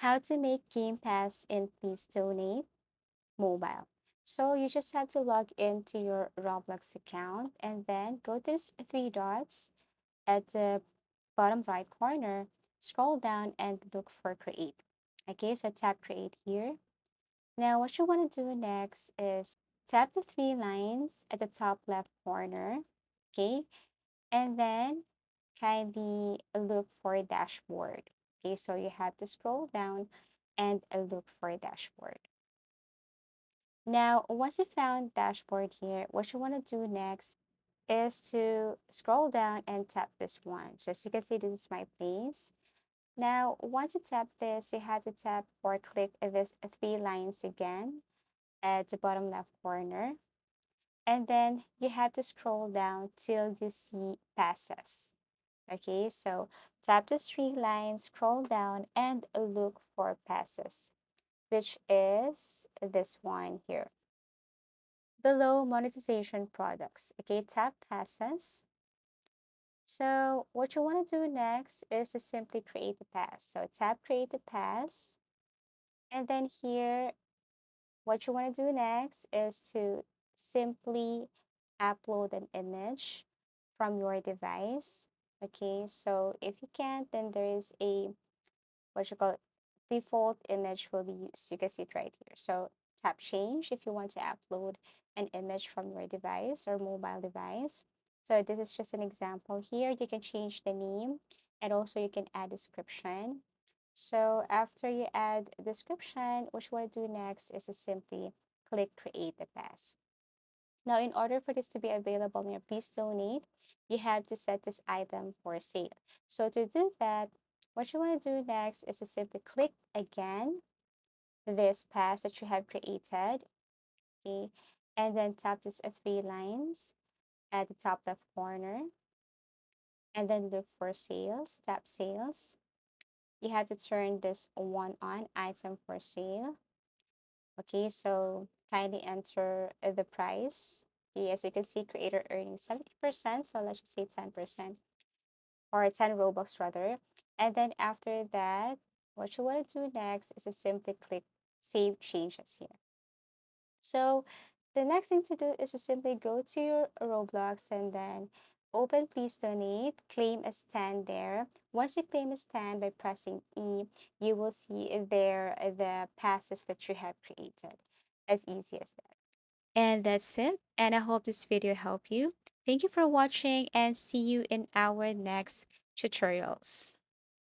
how to make Game Pass in Please Donate mobile. So you just have to log into your Roblox account and then go to these three dots at the bottom right corner, scroll down and look for create. Okay, so tap create here. Now what you want to do next is tap the three lines at the top left corner. Okay, and then kindly look for a dashboard. Okay, so you have to scroll down and look for a dashboard. Now, once you found dashboard here, what you want to do next is to scroll down and tap this one. So as you can see, this is my place. Now, once you tap this, you have to tap or click this three lines again at the bottom left corner. And then you have to scroll down till you see passes. Okay, so tap the three lines, scroll down, and look for passes, which is this one here. Below monetization products. Okay, tap passes. So what you want to do next is to simply create a pass. So tap create a pass. And then here, what you want to do next is to simply upload an image from your device. Okay, so if you can't, then there is a what you call it, default image will be used. You can see it right here. So tap change if you want to upload an image from your device or mobile device. So this is just an example here. You can change the name and also you can add description. So after you add description, what you want to do next is to simply click create a pass. Now, in order for this to be available in your Please Donate, you have to set this item for sale. So to do that, what you want to do next is to simply click again this pass that you have created, okay, and then tap these three lines at the top left corner, and then look for sales, tap sales. You have to turn this one on, item for sale. Okay, so kindly enter the price. Okay, as you can see, creator earning 70%, so let's just say 10% or 10 Robux rather. And then after that, what you want to do next is to simply click Save Changes here. So the next thing to do is to simply go to your Roblox and then open Please Donate, claim a stand there. Once you claim a stand by pressing E, you will see there the passes that you have created. As easy as that. And that's it. And I hope this video helped you. Thank you for watching and see you in our next tutorials.